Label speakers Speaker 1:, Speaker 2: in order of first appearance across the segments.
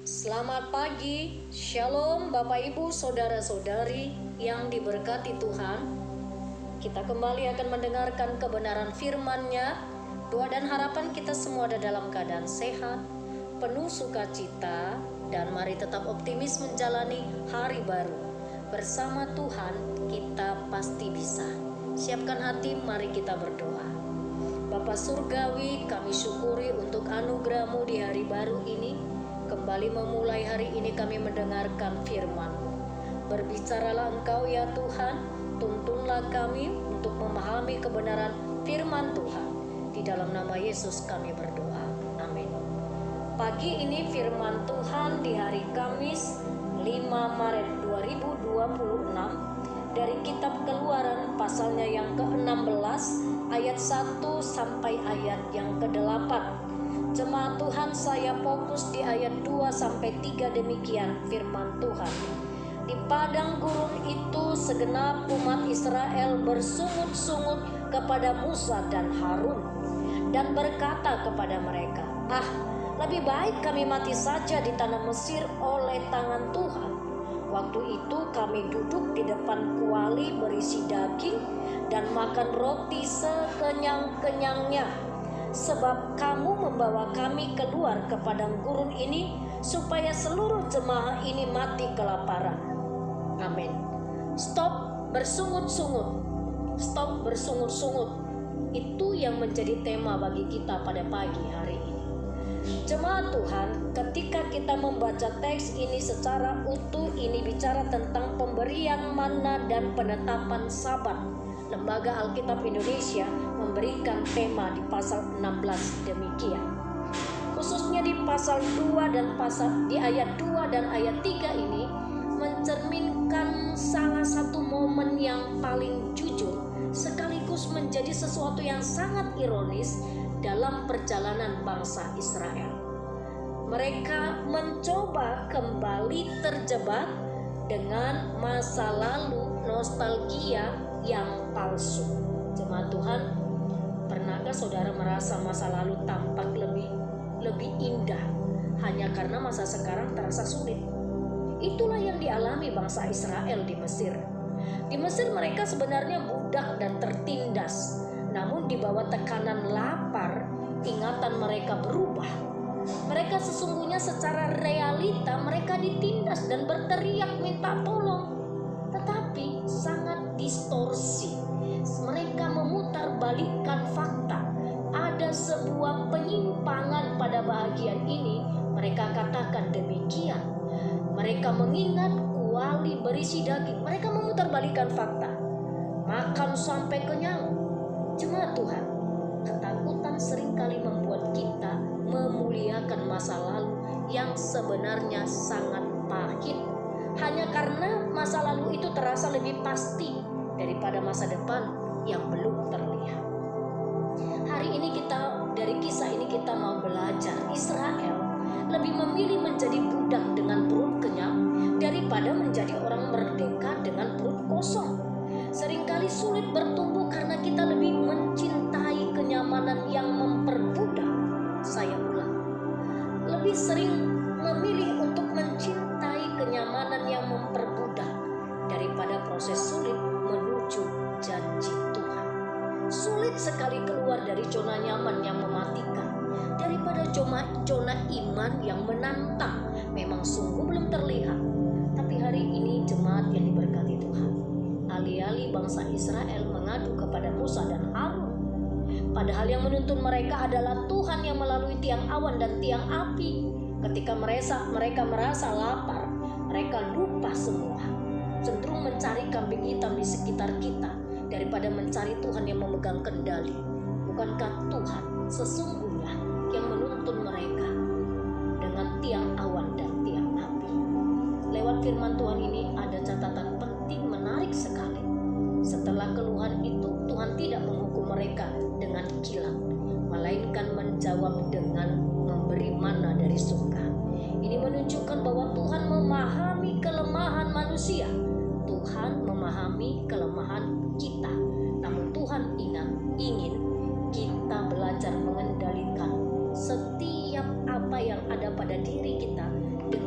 Speaker 1: Selamat pagi, Shalom Bapak Ibu Saudara-saudari yang diberkati Tuhan. Kita kembali akan mendengarkan kebenaran firman-Nya. Doa dan harapan kita semua ada dalam keadaan sehat, penuh sukacita, dan mari tetap optimis menjalani hari baru. Bersama Tuhan kita pasti bisa. Siapkan hati, mari kita berdoa. Bapa Surgawi, kami syukuri untuk anugerah-Mu di hari baru ini. Kembali memulai hari ini kami mendengarkan firman-Mu. Berbicaralah Engkau ya Tuhan, tuntunlah kami untuk memahami kebenaran firman Tuhan. Di dalam nama Yesus kami berdoa. Amin. Pagi ini firman Tuhan di hari Kamis 5 Maret 2026 dari kitab Keluaran pasalnya yang ke-16 ayat 1 sampai ayat yang ke-8. Jemaat Tuhan, saya fokus di ayat 2 sampai 3 demikian firman Tuhan. Di padang gurun itu segenap umat Israel bersungut-sungut kepada Musa dan Harun dan berkata kepada mereka, lebih baik kami mati saja di tanah Mesir oleh tangan Tuhan. Waktu itu kami duduk di depan kuali berisi daging dan makan roti sekenyang-kenyangnya. Sebab kamu membawa kami keluar ke padang gurun ini supaya seluruh jemaah ini mati kelaparan. Amin. Stop bersungut-sungut. Stop bersungut-sungut. Itu yang menjadi tema bagi kita pada pagi hari ini. Jemaat Tuhan, ketika kita membaca teks ini secara utuh, ini bicara tentang pemberian manna dan penetapan Sabat. Lembaga Alkitab Indonesia memberikan tema di pasal 16 demikian. Khususnya di pasal 2 dan di ayat 2 dan ayat 3 ini mencerminkan salah satu momen yang paling jujur sekaligus menjadi sesuatu yang sangat ironis dalam perjalanan bangsa Israel. Mereka mencoba kembali terjebak dengan masa lalu nostalgia yang palsu. Jemaat Tuhan, pernahkah saudara merasa masa lalu tampak lebih indah hanya karena masa sekarang terasa sulit? Itulah yang dialami bangsa Israel di Mesir. Di Mesir mereka sebenarnya budak dan tertindas, namun di bawah tekanan lapar, ingatan mereka berubah. Mereka sesungguhnya secara realita mereka ditindas dan berteriak minta tolong, tetapi sangat distorsi. Mereka memutarbalikkan fakta. Ada sebuah penyimpangan pada bahagian ini. Mereka katakan demikian. Mereka mengingat kuali berisi daging. Mereka memutarbalikkan fakta. Makan sampai kenyang. Jemaat Tuhan, ketakutan seringkali membuat kita memuliakan masa lalu yang sebenarnya sangat pahit, hanya karena masa lalu itu terasa lebih pasti daripada masa depan yang belum terlihat. Hari ini dari kisah ini kita mau belajar Israel lebih memilih menjadi budak dengan perut kenyang daripada menjadi orang merdeka dengan perut kosong. Seringkali sulit bertumbuh karena kita lebih mencintai kenyamanan yang memperbudak. Saya ulang, lebih sering memilih untuk mencintai kenyamanan yang memperbudak daripada proses sulit menuju janji Tuhan. Sulit sekali keluar dari zona nyaman yang mematikan daripada zona iman yang menantang. Memang sungguh belum terlihat, tapi hari ini jemaat yang diberkati Tuhan, alih-alih bangsa Israel mengadu kepada Musa dan Harun, padahal yang menuntun mereka adalah Tuhan yang melalui tiang awan dan tiang api. Ketika mereka merasa lapar, mereka lupa semua, cenderung mencari kambing hitam di sekitar kita daripada mencari Tuhan yang memegang kendali. Bukankah Tuhan sesungguhnya yang menuntun mereka dengan tiang awan dan tiang api? Lewat firman Tuhan ini ada catatan penting menarik sekali. Setelah keluhan itu, Tuhan tidak menghukum mereka dengan kilat, melainkan menjawab dengan memberi manna dari surga. Ini menunjukkan bahwa Tuhan memahami kelemahan manusia. Tuhan memahami kelemahan kita. Namun Tuhan ingin kita belajar mengendalikan setiap apa yang ada pada diri kita dengan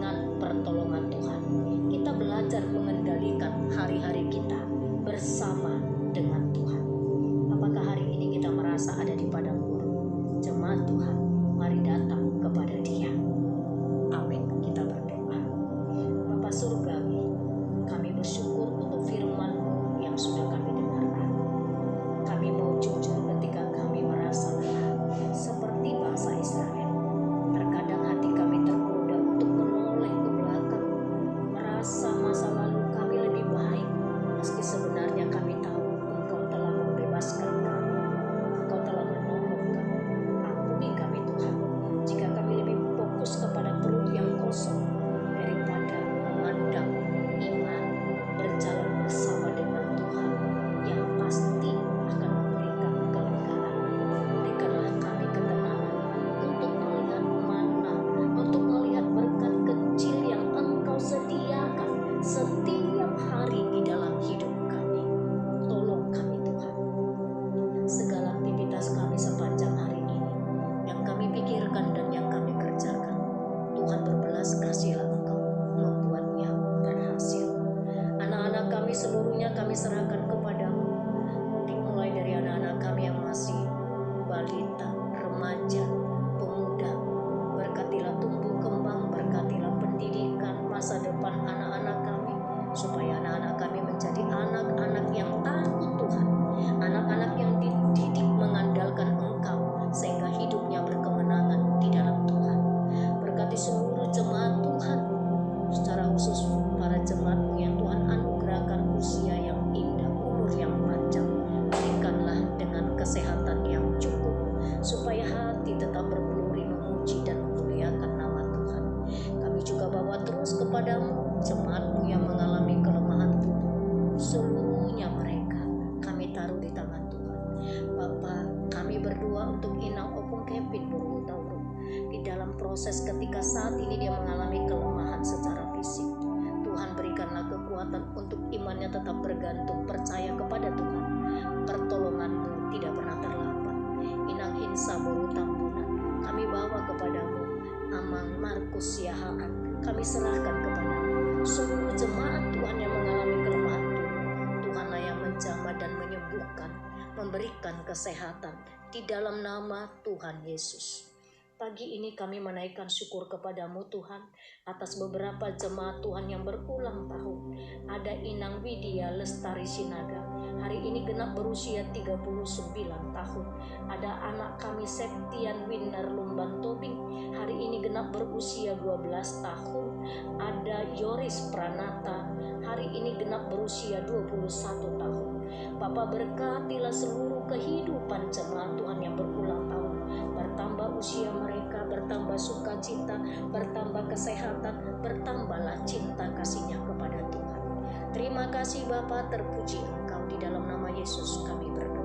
Speaker 1: belas kasihan Engkau membuatnya berhasil. Anak-anak kami seluruhnya kami serahkan kepadamu, dimulai dari anak-anak kami yang masih balita, remaja, pemuda. Berkatilah tumbuh kembang, berkatilah pendidikan masa depan anak-anak kami, supaya anak-anak kami menjadi anak-anak yang takut Tuhan, anak-anak yang dididik mengandalkan Engkau, sehingga hidupnya berkemenangan di dalam Tuhan. Berkati seluruh jemaat Tuhan, secara khusus para jemaat-Mu yang Tuhan anugerahkan usia yang indah, umur yang panjang. Berikanlah dengan kesehatan yang cukup, supaya hati tetap bergelori memuji dan memuliakan nama Tuhan. Kami juga bawa terus kepadamu jemaat-Mu yang mengalami kelemahan tubuh, seluruhnya mereka kami taruh di tangan Tuhan. Bapa, kami berdoa untuk Inang Opung Kevin Burutauru di dalam proses ketika saat ini dia mengalami kelemahan secara fisik. Tuhan, berikanlah kekuatan untuk imannya tetap bergantung percaya kepada Tuhan. Pertolongan-Mu tidak pernah terlambat. Inang Hinsa Borutambunan kami bawa kepadamu. Amang Markus Yahaan kami serahkan kepadamu. Seluruh jemaat Tuhan yang mengalami kelemahan tubuh, Tuhanlah yang menjamah dan menyembuhkan, memberikan kesehatan di dalam nama Tuhan Yesus. Pagi ini kami menaikkan syukur kepadamu Tuhan atas beberapa jemaat Tuhan yang berulang tahun. Ada Inang Widya Lestari Sinaga, hari ini genap berusia 39 tahun. Ada anak kami Septian Winner Lumban Tobing, hari ini genap berusia 12 tahun. Ada Yoris Pranata, hari ini genap berusia 21 tahun. Bapak, berkatilah seluruh kehidupan jemaat Tuhan yang berulang tahun. Bertambah usia mereka, bertambah sukacita, bertambah kesehatan, bertambahlah cinta kasihnya kepada Tuhan. Terima kasih Bapa, terpuji Engkau, di dalam nama Yesus kami berdoa.